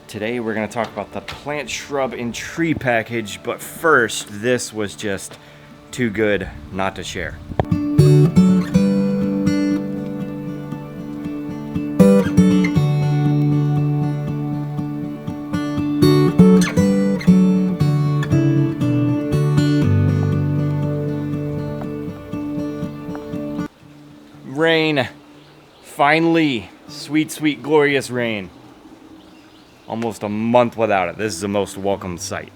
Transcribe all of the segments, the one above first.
Today we're going to talk about the Plant, Shrub, and Tree Package, but first, this was just too good not to share. Rain. Finally. Sweet, sweet, glorious rain. Almost a month without it. This is the most welcome sight.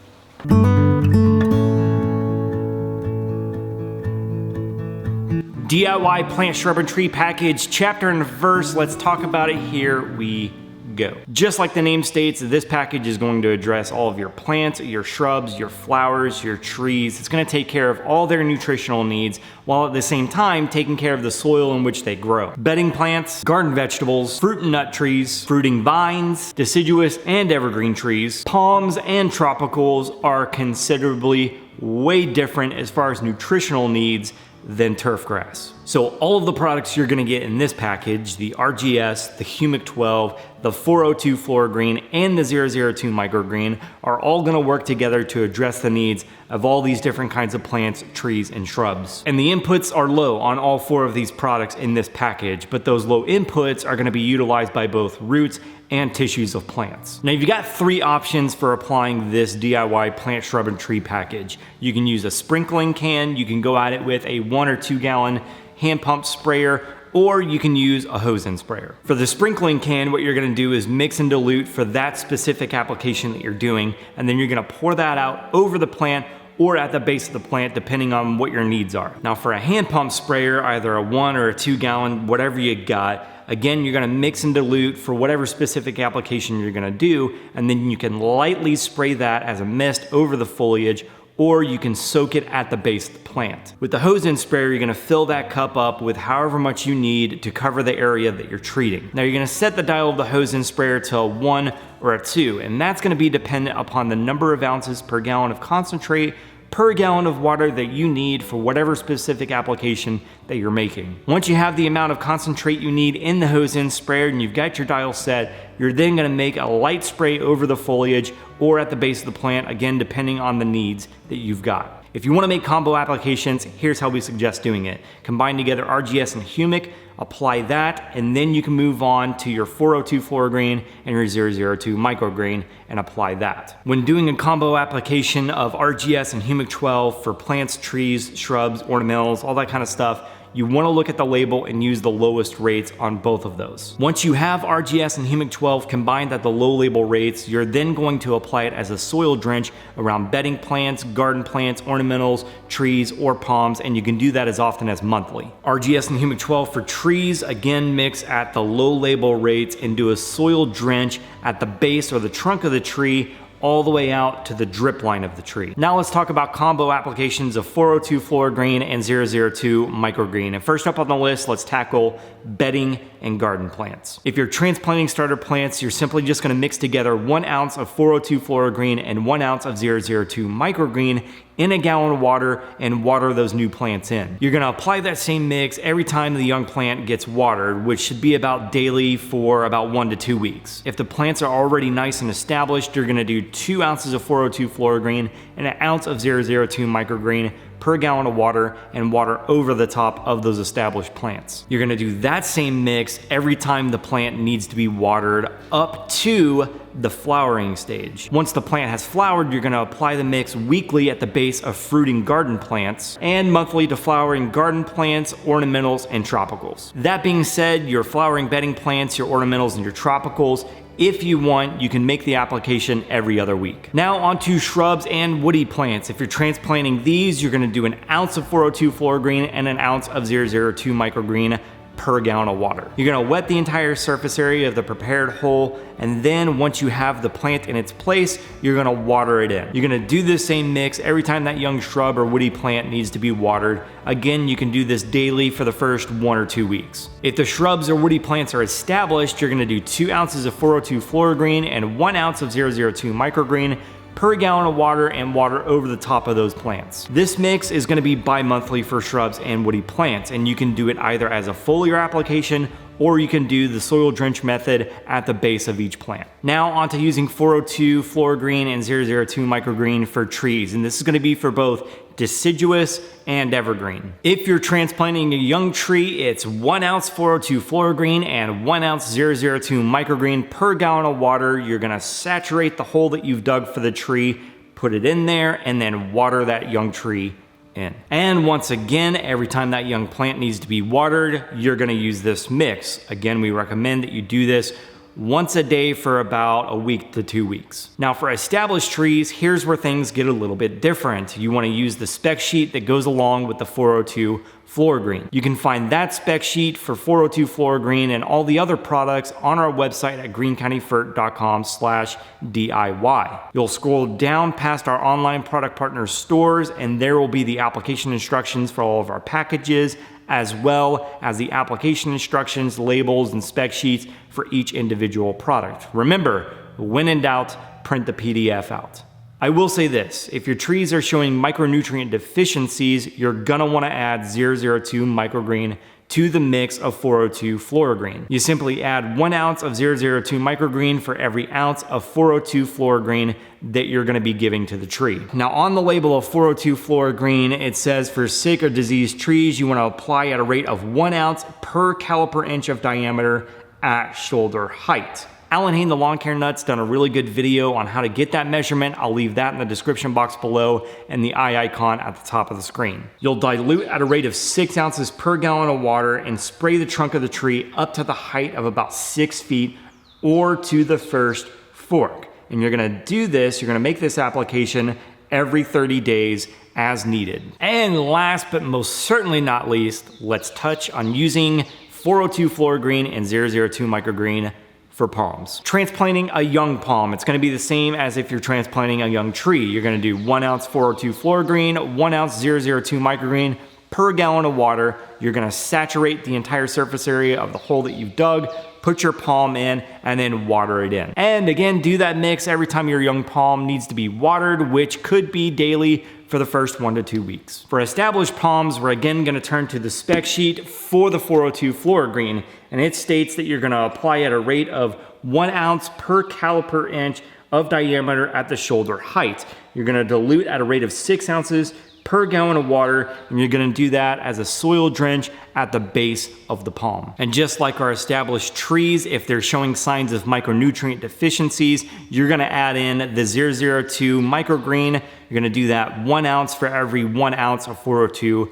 DIY Plant, Shrub, and Tree Package, chapter and verse. Let's talk about it. Here we go. Just like the name states, this package is going to address all of your plants, your shrubs, your flowers, your trees. It's going to take care of all their nutritional needs while at the same time taking care of the soil in which they grow. Bedding plants, garden vegetables, fruit and nut trees, fruiting vines, deciduous and evergreen trees, palms and tropicals are considerably way different as far as nutritional needs than turf grass. So all of the products you're gonna get in this package, the RGS, the Humic 12, the 402 Flora-Green, and the 002 Microgreen are all gonna work together to address the needs of all these different kinds of plants, trees, and shrubs. And the inputs are low on all four of these products in this package, but those low inputs are gonna be utilized by both roots and tissues of plants. Now you've got three options for applying this DIY Plant, Shrub, and Tree Package. You can use a sprinkling can, you can go at it with a 1 or 2 gallon hand pump sprayer, or you can use a hose end sprayer. For the sprinkling can, what you're gonna do is mix and dilute for that specific application that you're doing, and then you're gonna pour that out over the plant or at the base of the plant, depending on what your needs are. Now for a hand pump sprayer, either a 1 or a 2 gallon, whatever you got, again, you're gonna mix and dilute for whatever specific application you're gonna do, and then you can lightly spray that as a mist over the foliage, or you can soak it at the base of the plant. With the hose end sprayer, you're gonna fill that cup up with however much you need to cover the area that you're treating. Now you're gonna set the dial of the hose end sprayer to a 1 or a 2, and that's gonna be dependent upon the number of ounces per gallon of concentrate per gallon of water that you need for whatever specific application that you're making. Once you have the amount of concentrate you need in the hose end sprayer and you've got your dial set, you're then gonna make a light spray over the foliage or at the base of the plant, again, depending on the needs that you've got. If you wanna make combo applications, here's how we suggest doing it. Combine together RGS and Humic, apply that, and then you can move on to your 402 Flora-Green and your 002 Microgreen and apply that. When doing a combo application of RGS and Humic 12 for plants, trees, shrubs, ornamentals, all that kind of stuff, you want to look at the label and use the lowest rates on both of those. Once you have RGS and Humic 12 combined at the low label rates, you're then going to apply it as a soil drench around bedding plants, garden plants, ornamentals, trees, or palms, and you can do that as often as monthly. RGS and Humic 12 for trees, again, mix at the low label rates and do a soil drench at the base or the trunk of the tree all the way out to the drip line of the tree. Now let's talk about combo applications of 402 Flora-Green and 002 Microgreen. And first up on the list, let's tackle bedding and garden plants. If you're transplanting starter plants, you're simply just gonna mix together 1 ounce of 402 Flora-Green and 1 ounce of 002 Microgreen in a gallon of water and water those new plants in. You're gonna apply that same mix every time the young plant gets watered, which should be about daily for about 1 to 2 weeks. If the plants are already nice and established, you're gonna do 2 ounces of 402 Flora-Green and 1 ounce of 002 Microgreen per gallon of water and water over the top of those established plants. You're gonna do that same mix every time the plant needs to be watered up to the flowering stage. Once the plant has flowered, you're gonna apply the mix weekly at the base of fruiting garden plants and monthly to flowering garden plants, ornamentals, and tropicals. That being said, your flowering bedding plants, your ornamentals, and your tropicals, if you want, you can make the application every other week. Now onto shrubs and woody plants. If you're transplanting these, you're gonna do 1 ounce of 402 Flora-Green and 1 ounce of 002 Microgreen per gallon of water. You're gonna wet the entire surface area of the prepared hole, and then once you have the plant in its place, you're gonna water it in. You're gonna do the same mix every time that young shrub or woody plant needs to be watered. Again, you can do this daily for the first 1 or 2 weeks. If the shrubs or woody plants are established, you're gonna do 2 ounces of 402 Flora-Green and 1 ounce of 002 Microgreen per gallon of water and water over the top of those plants. This mix is going to be bi-monthly for shrubs and woody plants, and you can do it either as a foliar application or you can do the soil drench method at the base of each plant. Now onto using 402 Green and 002 Microgreen for trees, and this is going to be for both deciduous and evergreen. If you're transplanting a young tree, it's 1 ounce 402 Green and 1 ounce 002 Microgreen per gallon of water. You're going to saturate the hole that you've dug for the tree, put it in there, and then water that young tree in. And once again, every time that young plant needs to be watered, you're going to use this mix. Again, we recommend that you do this once a day for about a week to 2 weeks. Now for established trees, here's where things get a little bit different. You want to use the spec sheet that goes along with the 402 Green. You can find that spec sheet for 402 Green and all the other products on our website at greencountyfert.com/DIY. You'll scroll down past our online product partner stores, and there will be the application instructions for all of our packages, as well as the application instructions, labels, and spec sheets for each individual product. Remember, when in doubt, print the PDF out. I will say this, if your trees are showing micronutrient deficiencies, you're gonna wanna add 002 Microgreen to the mix of 402 Green. You simply add 1 ounce of 002 Microgreen for every ounce of 402 Green that you're gonna be giving to the tree. Now on the label of 402 Green, it says for sick or diseased trees, you wanna apply at a rate of 1 ounce per caliper inch of diameter at shoulder height. Allyn, Hane, the lawn care nut's done a really good video on how to get that measurement. I'll leave that in the description box below and the eye icon at the top of the screen. You'll dilute at a rate of 6 ounces per gallon of water and spray the trunk of the tree up to the height of about 6 feet or to the first fork. And you're gonna do this, you're gonna make this application every 30 days as needed. And last but most certainly not least, let's touch on using 402 Green and 002 Microgreen for palms. Transplanting a young palm, it's gonna be the same as if you're transplanting a young tree. You're gonna do 1 ounce 402 Green, 1 ounce 002 Microgreen per gallon of water. You're gonna saturate the entire surface area of the hole that you've dug, put your palm in, and then water it in. And again, do that mix every time your young palm needs to be watered, which could be daily for the first 1 to 2 weeks. For established palms, we're again gonna turn to the spec sheet for the 402 Green, and it states that you're gonna apply at a rate of 1 ounce per caliper inch of diameter at the shoulder height. You're gonna dilute at a rate of 6 ounces per gallon of water, and you're gonna do that as a soil drench at the base of the palm. And just like our established trees, if they're showing signs of micronutrient deficiencies, you're gonna add in the 002 Microgreen. You're gonna do that 1 ounce for every 1 ounce of 402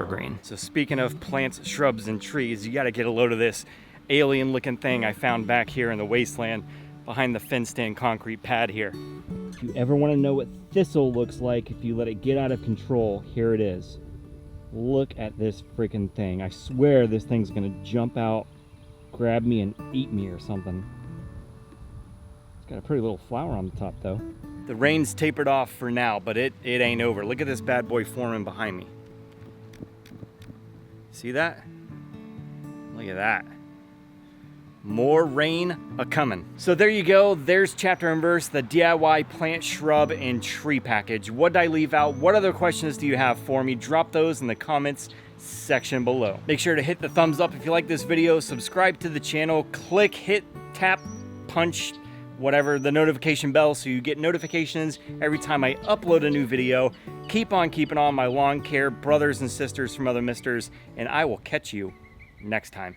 Green. So speaking of plants, shrubs, and trees, you gotta get a load of this alien looking thing I found back here in the wasteland behind the fenced-in concrete pad here. If you ever want to know what thistle looks like if you let it get out of control, here it is. Look at this freaking thing. I swear this thing's gonna jump out, grab me, and eat me or something. It's got a pretty little flower on the top though. The rain's tapered off for now, but it ain't over. Look at this bad boy forming behind me. See that? Look at that. More rain a-coming. So there you go, there's chapter and verse, the DIY plant, shrub, and tree package. What did I leave out? What other questions do you have for me? Drop those in the comments section below. Make sure to hit the thumbs up if you like this video, subscribe to the channel, click, hit, tap, punch, whatever, the notification bell so you get notifications every time I upload a new video. Keep on keeping on, my lawn care brothers and sisters from other misters, and I will catch you next time.